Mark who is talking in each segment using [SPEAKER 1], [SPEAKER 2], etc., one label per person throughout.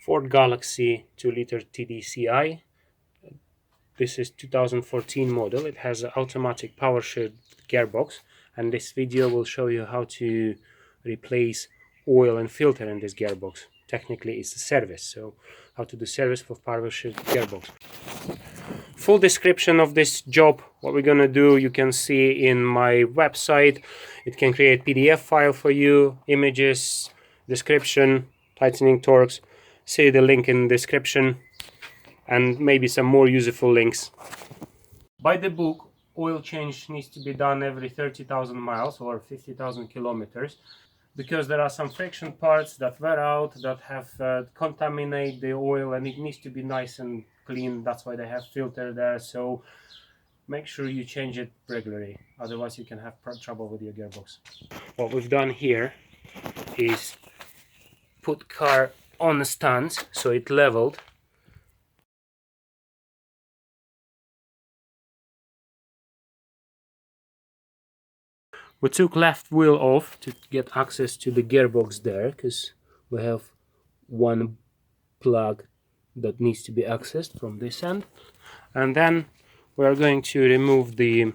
[SPEAKER 1] Ford Galaxy 2-liter TDCi. This is 2014 model. It has an automatic Powershift gearbox, and this video will show you how to replace oil and filter in this gearbox. Technically it's a service, so how to do service for Powershift gearbox. Full description of this job, what we're gonna do, you can see in my website. It can create PDF file for you, images, description, tightening torques. See the link in the description, and maybe some more useful links. By the book, oil change needs to be done every 30,000 miles or 50,000 kilometers, because there are some friction parts that wear out, that have contaminate the oil, and it needs to be nice and clean. That's why they have filter there. So make sure you change it regularly, otherwise you can have trouble with your gearbox. What we've done here is put car on the stands so it leveled. We took left wheel off to get access to the gearbox there, because we have one plug that needs to be accessed from this end. And then we are going to remove the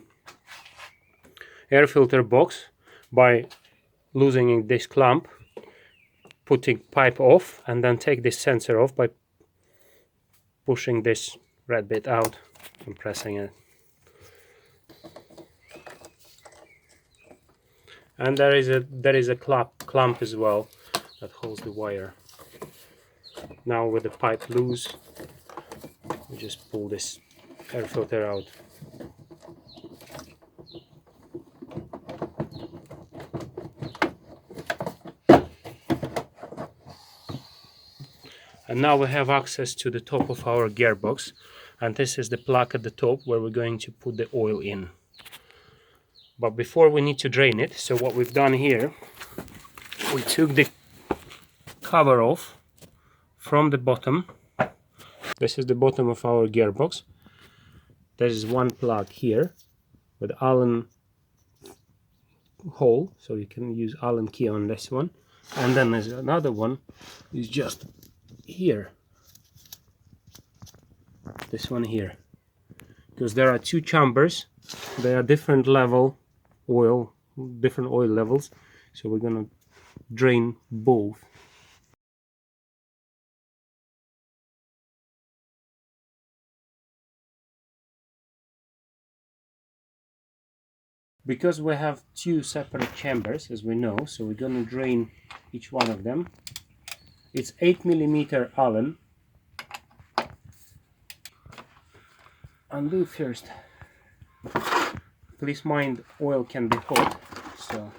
[SPEAKER 1] air filter box by loosening this clamp, putting pipe off, and then take this sensor off by pushing this red bit out and pressing it. And there is a clamp as well that holds the wire. Now with the pipe loose, we just pull this air filter out. And now we have access to the top of our gearbox, and this is the plug at the top where we're going to put the oil in. But before, we need to drain it. So what we've done here, we took the cover off from the bottom. This is the bottom of our gearbox. There is one plug here with Allen hole, so you can use Allen key on this one. And then there's another one, is just here. This one here. Because there are two chambers. They are different level oil, different oil levels, so we're gonna drain both. Because we have two separate chambers, as we know, so we're gonna drain each one of them. It's 8mm Allen. Undo first. Please mind, oil can be hot, so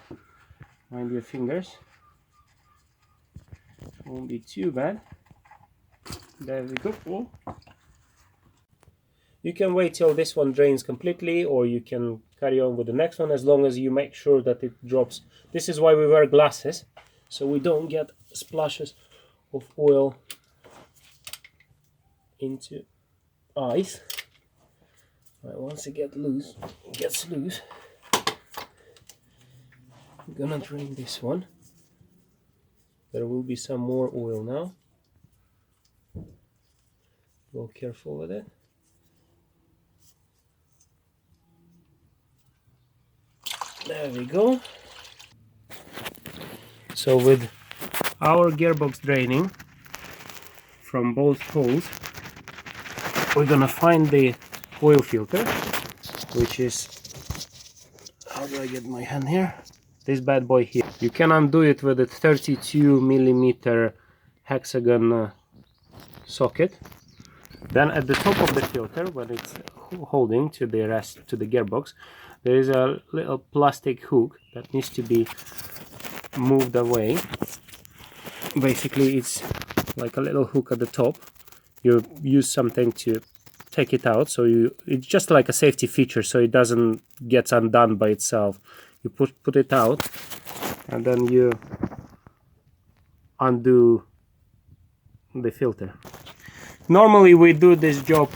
[SPEAKER 1] mind your fingers. Won't be too bad. There we go. Oh. You can wait till this one drains completely, or you can carry on with the next one, as long as you make sure that it drops. This is why we wear glasses, so we don't get splashes of oil into eyes. Right, once it gets loose, I'm gonna drain this one. There will be some more oil now. Go careful with it. There we go. So with our gearbox draining from both holes, we're gonna find the oil filter, which is, how do I get my hand here? This bad boy here. You can undo it with a 32mm hexagon socket. Then at the top of the filter, when it's holding to the rest, to the gearbox, there is a little plastic hook that needs to be moved away. Basically, it's like a little hook at the top. You use something to take it out, so it's just like a safety feature, so it doesn't get undone by itself. You put it out, and then you undo the filter. Normally we do this job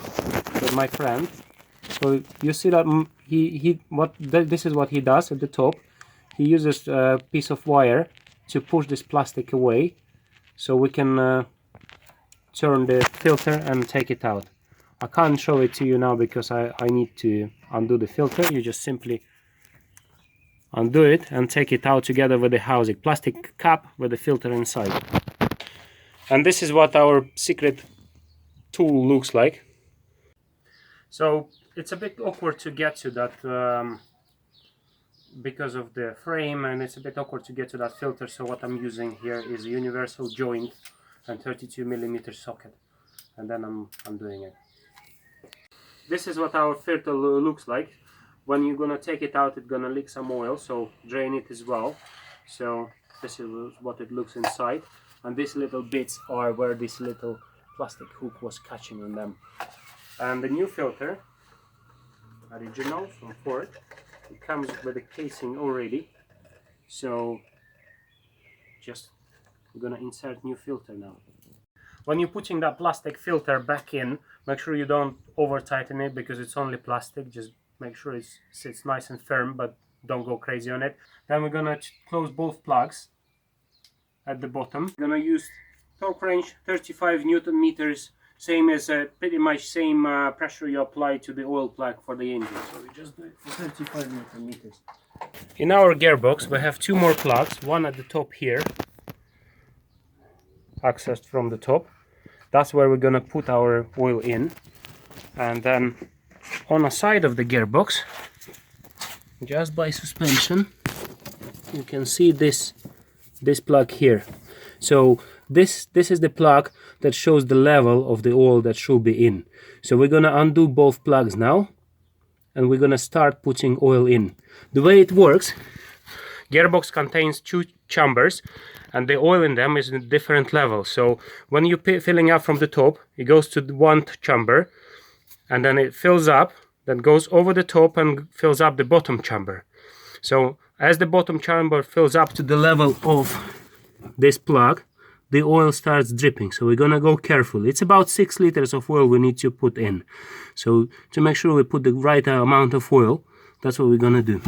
[SPEAKER 1] with my friend. So you see that this is what he does at the top. He uses a piece of wire to push this plastic away, so we can turn the filter and take it out. I can't show it to you now because I need to undo the filter. You just simply undo it and take it out together with the housing, plastic cap with the filter inside. And this is what our secret tool looks like. So it's a bit awkward to get to that because of the frame, and it's a bit awkward to get to that filter. So what I'm using here is a universal joint and 32mm socket, and then I'm doing it. This is what our filter looks like. When you're gonna take it out, it's gonna leak some oil, so drain it as well. So this is what it looks inside, and these little bits are where this little plastic hook was catching on them. And the new filter, original from Ford, it comes with a casing already. So just we're gonna insert new filter now. When you're putting that plastic filter back in, make sure you don't over tighten it because it's only plastic. Just make sure it sits nice and firm, but don't go crazy on it. Then we're gonna close both plugs at the bottom. We're gonna use torque range 35 Newton meters, same as pretty much same pressure you apply to the oil plug for the engine. So we just do it for 35 Newton meters. In our gearbox we have two more plugs, one at the top here, accessed from the top. That's where we're gonna put our oil in, and then on the side of the gearbox, just by suspension, you can see this plug here. So this is the plug that shows the level of the oil that should be in. So we're gonna undo both plugs now, and we're gonna start putting oil in. The way it works, gearbox contains two chambers, and the oil in them is in different levels. So when you're filling up from the top, it goes to one chamber, and then it fills up, then goes over the top and fills up the bottom chamber. So as the bottom chamber fills up to the level of this plug, the oil starts dripping. So we're gonna go carefully. It's about 6 liters of oil we need to put in. So to make sure we put the right amount of oil, that's what we're gonna do.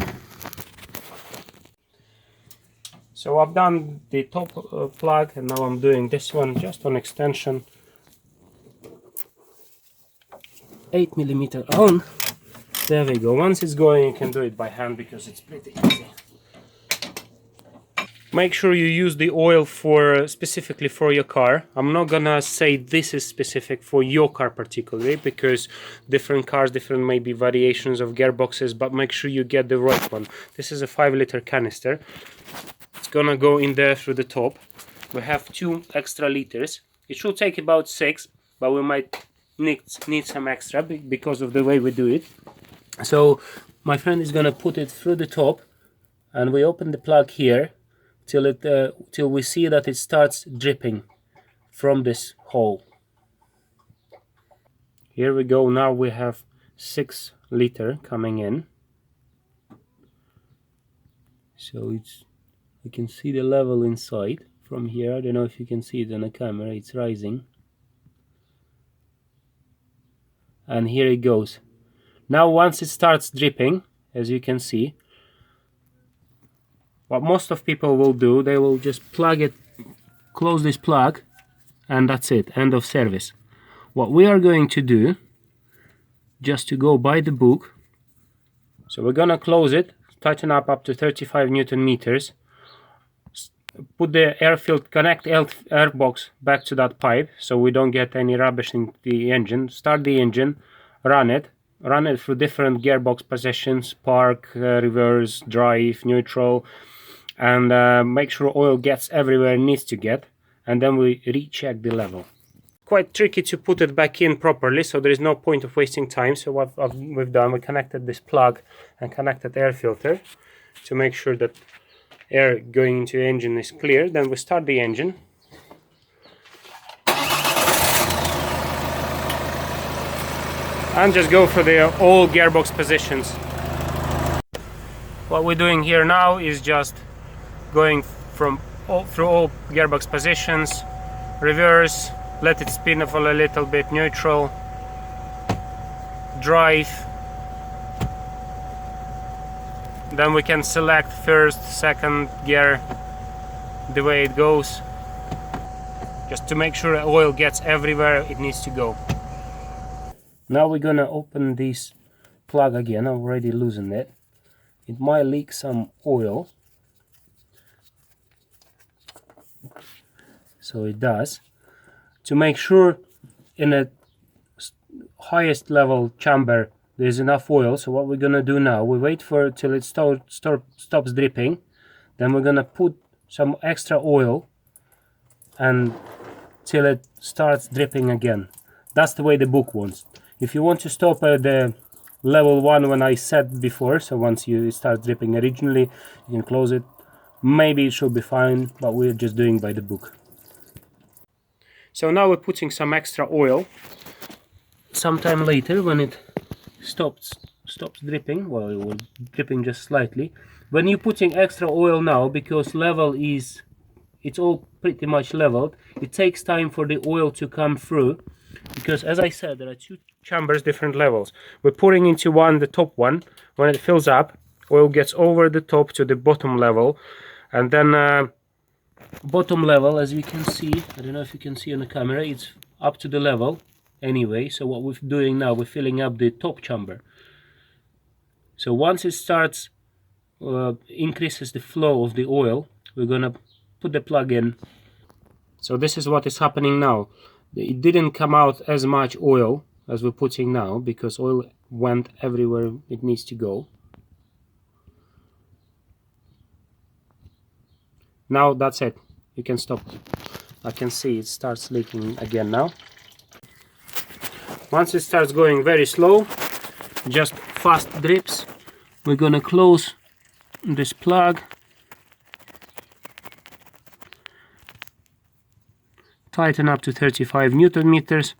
[SPEAKER 1] So I've done the top plug, and now I'm doing this one just on extension. 8mm on. There we go. Once it's going, you can do it by hand because it's pretty easy. Make sure you use the oil specifically for your car. I'm not gonna say this is specific for your car particularly, because different cars, different maybe variations of gearboxes, but make sure you get the right one. This is a 5-liter canister. It's gonna go in there through the top. We have 2 extra liters. It should take about 6, but we might need some extra because of the way we do it. So my friend is gonna put it through the top, and we open the plug here till we see that it starts dripping from this hole. Here we go. Now we have 6 liter coming in. So you can see the level inside from here. I don't know if you can see it on the camera. It's rising, and here it goes. Now once it starts dripping, as you can see, what most of people will do, they will just plug it, close this plug, and that's it, end of service. What we are going to do, just to go by the book, so we're gonna close it, tighten up to 35 Newton meters, put the connect air box back to that pipe so we don't get any rubbish in the engine, start the engine, run it through different gearbox positions, park, reverse, drive, neutral, and make sure oil gets everywhere it needs to get, and then we recheck the level. Quite tricky to put it back in properly, so there is no point of wasting time. So what we've done, we connected this plug and connected air filter to make sure that air going into the engine is clear. Then we start the engine. And just go for all gearbox positions. What we're doing here now is just going through all gearbox positions, reverse, let it spin for a little bit, neutral, drive. Then we can select first, second gear, the way it goes. just to make sure oil gets everywhere it needs to go. Now we're gonna open this plug again. I've already loosened it. It might leak some oil, so it does. To make sure in a highest level chamber there's enough oil, so what we're gonna do now, we wait for till it stops dripping, then we're gonna put some extra oil and till it starts dripping again. That's the way the book wants. If you want to stop at the level 1 when I said before, so once you start dripping originally, you can close it. Maybe it should be fine, but we're just doing by the book. So now we're putting some extra oil. Sometime later, when it stops dripping, well, it will dripping just slightly. When you're putting extra oil now, because it's all pretty much leveled, it takes time for the oil to come through, because as I said, there are 2 chambers, different levels. We're pouring into the top one. When it fills up, oil gets over the top to the bottom level, and then bottom level, as you can see, I don't know if you can see on the camera, it's up to the level anyway. So what we're doing now, we're filling up the top chamber. So once it starts increases the flow of the oil, we're gonna put the plug in. So this is what is happening now. It didn't come out as much oil as we're putting now, because oil went everywhere it needs to go. Now that's it, you can stop. I can see it starts leaking again now. Once it starts going very slow, just fast drips, we're gonna close this plug, tighten up to 35 Newton meters,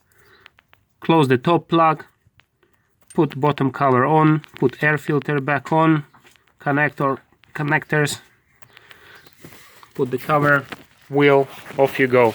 [SPEAKER 1] close the top plug, put bottom cover on, put air filter back on, connectors, put the cover, wheel, off you go.